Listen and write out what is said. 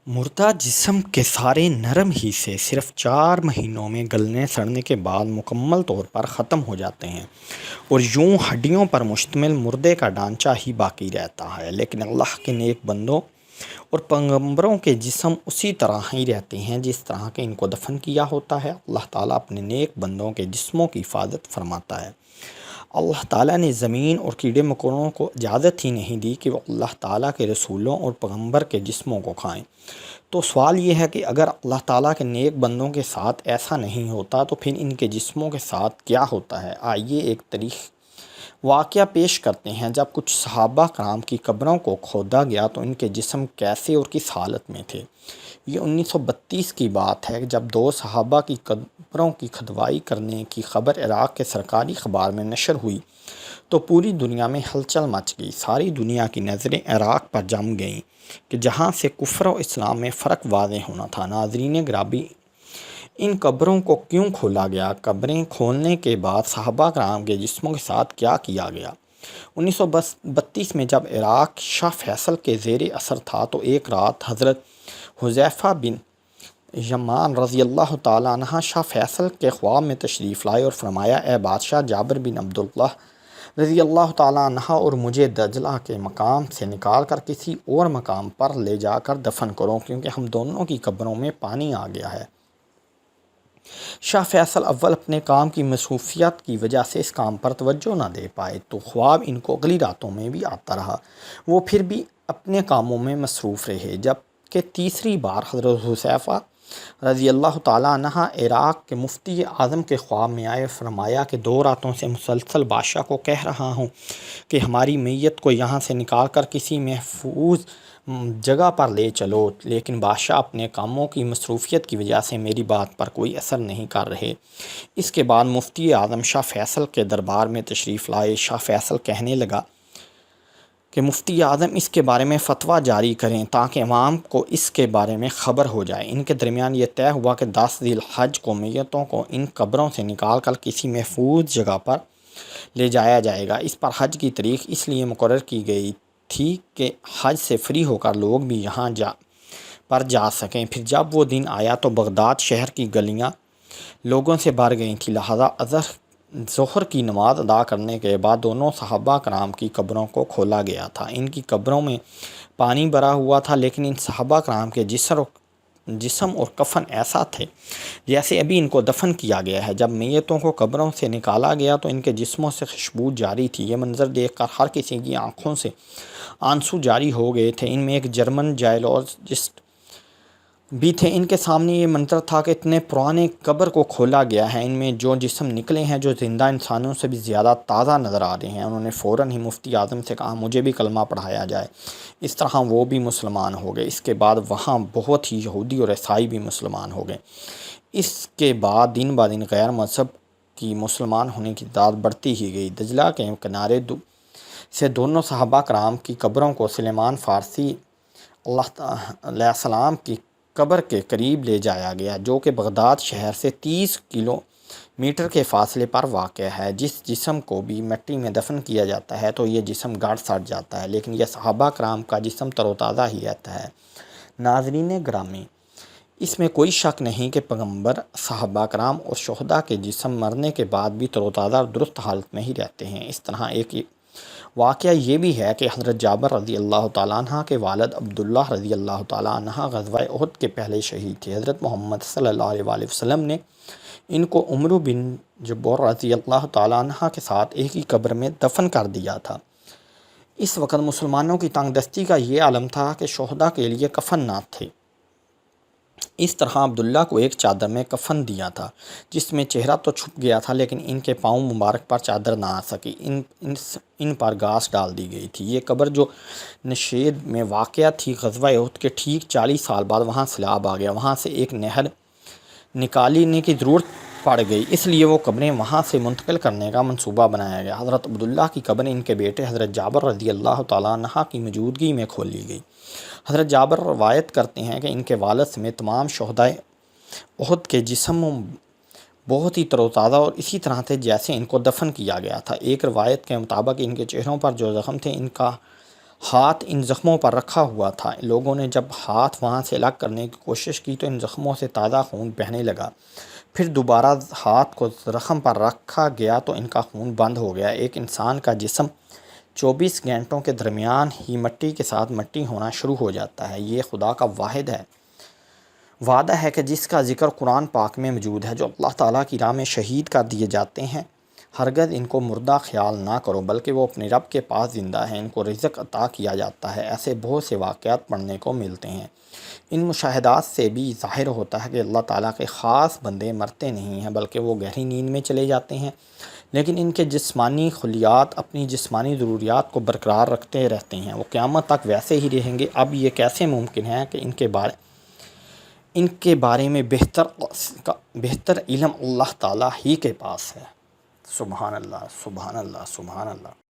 مردہ جسم کے سارے نرم حصے صرف 4 مہینوں میں گلنے سڑنے کے بعد مکمل طور پر ختم ہو جاتے ہیں اور یوں ہڈیوں پر مشتمل مردے کا ڈھانچہ ہی باقی رہتا ہے، لیکن اللہ کے نیک بندوں اور پیغمبروں کے جسم اسی طرح ہی رہتے ہیں جس طرح کہ ان کو دفن کیا ہوتا ہے۔ اللہ تعالیٰ اپنے نیک بندوں کے جسموں کی حفاظت فرماتا ہے۔ اللہ تعالیٰ نے زمین اور کیڑے مکوڑوں کو اجازت ہی نہیں دی کہ وہ اللہ تعالیٰ کے رسولوں اور پیغمبر کے جسموں کو کھائیں۔ تو سوال یہ ہے کہ اگر اللہ تعالیٰ کے نیک بندوں کے ساتھ ایسا نہیں ہوتا تو پھر ان کے جسموں کے ساتھ کیا ہوتا ہے؟ آئیے ایک تاریخی واقعہ پیش کرتے ہیں۔ جب کچھ صحابہ کرام کی قبروں کو کھودا گیا تو ان کے جسم کیسے اور کس حالت میں تھے؟ یہ 1932 کی بات ہے جب 2 صحابہ کی قبروں کی کھدوائی کرنے کی خبر عراق کے سرکاری اخبار میں نشر ہوئی تو پوری دنیا میں ہلچل مچ گئی۔ ساری دنیا کی نظریں عراق پر جم گئیں کہ جہاں سے کفر و اسلام میں فرق واضح ہونا تھا۔ ناظرین گرامی، ان قبروں کو کیوں کھولا گیا؟ قبریں کھولنے کے بعد صحابہ کرام کے جسموں کے ساتھ کیا کیا گیا؟ 1932 میں جب عراق شاہ فیصل کے زیر اثر تھا تو ایک رات حضرت حذیفہ بن یمان رضی اللہ تعالیٰ عنہ شاہ فیصل کے خواب میں تشریف لائے اور فرمایا، اے بادشاہ، جابر بن عبداللہ رضی اللہ تعالیٰ عنہ اور مجھے دجلہ کے مقام سے نکال کر کسی اور مقام پر لے جا کر دفن کرو، کیونکہ ہم دونوں کی قبروں میں پانی آ گیا ہے۔ شاہ فیصل اول اپنے کام کی مصروفیت کی وجہ سے اس کام پر توجہ نہ دے پائے تو خواب ان کو اگلی راتوں میں بھی آتا رہا۔ وہ پھر بھی اپنے کاموں میں مصروف رہے، جب کہ تیسری بار حضرت حذیفہ رضی اللہ تعالیٰ عنہ عراق کے مفتی اعظم کے خواب میں آئے، فرمایا کہ 2 راتوں سے مسلسل بادشاہ کو کہہ رہا ہوں کہ ہماری میت کو یہاں سے نکال کر کسی محفوظ جگہ پر لے چلو، لیکن بادشاہ اپنے کاموں کی مصروفیت کی وجہ سے میری بات پر کوئی اثر نہیں کر رہے۔ اس کے بعد مفتی اعظم شاہ فیصل کے دربار میں تشریف لائے۔ شاہ فیصل کہنے لگا کہ مفتی اعظم اس کے بارے میں فتویٰ جاری کریں تاکہ عوام کو اس کے بارے میں خبر ہو جائے۔ ان کے درمیان یہ طے ہوا کہ 10 ذی الحج کو میتوں کو ان قبروں سے نکال کر کسی محفوظ جگہ پر لے جایا جائے گا۔ اس پر حج کی تاریخ اس لیے مقرر کی گئی تھی کہ حج سے فری ہو کر لوگ بھی یہاں جا سکیں۔ پھر جب وہ دن آیا تو بغداد شہر کی گلیاں لوگوں سے بھر گئی تھیں، لہذا ظہر کی نماز ادا کرنے کے بعد دونوں صحابہ کرام کی قبروں کو کھولا گیا تھا۔ ان کی قبروں میں پانی بھرا ہوا تھا، لیکن ان صحابہ کرام کے جسم اور کفن ایسا تھے جیسے ابھی ان کو دفن کیا گیا ہے۔ جب میتوں کو قبروں سے نکالا گیا تو ان کے جسموں سے خوشبو جاری تھی۔ یہ منظر دیکھ کر ہر کسی کی آنکھوں سے آنسو جاری ہو گئے تھے۔ ان میں ایک جرمن جائولوجسٹ بھی تھے۔ ان کے سامنے یہ منظر تھا کہ اتنے پرانے قبر کو کھولا گیا ہے، ان میں جو جسم نکلے ہیں جو زندہ انسانوں سے بھی زیادہ تازہ نظر آ رہے ہیں۔ انہوں نے فوراً ہی مفتی اعظم سے کہا، مجھے بھی کلمہ پڑھایا جائے۔ اس طرح وہ بھی مسلمان ہو گئے۔ اس کے بعد وہاں بہت ہی یہودی اور عیسائی بھی مسلمان ہو گئے۔ اس کے بعد دن بہ دن غیر مذہب کی مسلمان ہونے کی تعداد بڑھتی ہی گئی۔ دجلہ کے کنارے سے دونوں صحابہ کرام کی قبروں کو سلیمان فارسی علیہ السلام کی قبر کے قریب لے جایا گیا، جو کہ بغداد شہر سے 30 کلومیٹر کے فاصلے پر واقع ہے۔ جس جسم کو بھی مٹی میں دفن کیا جاتا ہے تو یہ جسم گڑ سڑ جاتا ہے، لیکن یہ صحابہ کرام کا جسم تر و تازہ ہی رہتا ہے۔ ناظرین گرامی، اس میں کوئی شک نہیں کہ پیغمبر، صحابہ کرام اور شہداء کے جسم مرنے کے بعد بھی تر و تازہ اور درست حالت میں ہی رہتے ہیں۔ اس طرح ایک واقعہ یہ بھی ہے کہ حضرت جابر رضی اللہ تعالیٰ عنہ کے والد عبداللہ رضی اللہ تعالیٰ عنہ غزوہ احد کے پہلے شہید تھے۔ حضرت محمد صلی اللہ علیہ وسلم نے ان کو عمرو بن جبور رضی اللہ تعالیٰ عنہ کے ساتھ ایک ہی قبر میں دفن کر دیا تھا۔ اس وقت مسلمانوں کی تنگ دستی کا یہ عالم تھا کہ شہداء کے لیے کفن نہ تھے۔ اس طرح عبداللہ کو ایک چادر میں کفن دیا تھا جس میں چہرہ تو چھپ گیا تھا، لیکن ان کے پاؤں مبارک پر چادر نہ آ سکی۔ ان پر گھاس ڈال دی گئی تھی۔ یہ قبر جو نشید میں واقع تھی، غزوہ احد کے ٹھیک 40 سال بعد وہاں سیلاب آ گیا۔ وہاں سے ایک نہر نکالنے کی ضرورت پڑ گئی، اس لیے وہ قبریں وہاں سے منتقل کرنے کا منصوبہ بنایا گیا۔ حضرت عبداللہ کی قبر ان کے بیٹے حضرت جابر رضی اللہ تعالیٰ عنہ کی موجودگی میں کھولی گئی۔ حضرت جابر روایت کرتے ہیں کہ ان کے والد سمیت تمام شہدائے احد کے جسم بہت ہی تر و تازہ اور اسی طرح تھے جیسے ان کو دفن کیا گیا تھا۔ ایک روایت کے مطابق ان کے چہروں پر جو زخم تھے ان کا ہاتھ ان زخموں پر رکھا ہوا تھا۔ لوگوں نے جب ہاتھ وہاں سے الگ کرنے کی کوشش کی تو ان زخموں سے تازہ خون بہنے لگا۔ پھر دوبارہ ہاتھ کو زخم پر رکھا گیا تو ان کا خون بند ہو گیا۔ ایک انسان کا جسم 24 گھنٹوں کے درمیان ہی مٹی کے ساتھ مٹی ہونا شروع ہو جاتا ہے۔ یہ خدا کا وعدہ ہے کہ جس کا ذکر قرآن پاک میں موجود ہے۔ جو اللہ تعالیٰ کی راہ میں شہید کر دیے جاتے ہیں، ہرگز ان کو مردہ خیال نہ کرو، بلکہ وہ اپنے رب کے پاس زندہ ہیں، ان کو رزق عطا کیا جاتا ہے۔ ایسے بہت سے واقعات پڑھنے کو ملتے ہیں۔ ان مشاہدات سے بھی ظاہر ہوتا ہے کہ اللہ تعالیٰ کے خاص بندے مرتے نہیں ہیں، بلکہ وہ گہری نیند میں چلے جاتے ہیں، لیکن ان کے جسمانی خلیات اپنی جسمانی ضروریات کو برقرار رکھتے رہتے ہیں۔ وہ قیامت تک ویسے ہی رہیں گے۔ اب یہ کیسے ممکن ہے کہ ان کے بارے میں بہتر علم اللہ تعالیٰ ہی کے پاس ہے۔ سبحان اللہ، سبحان اللہ، سبحان اللہ۔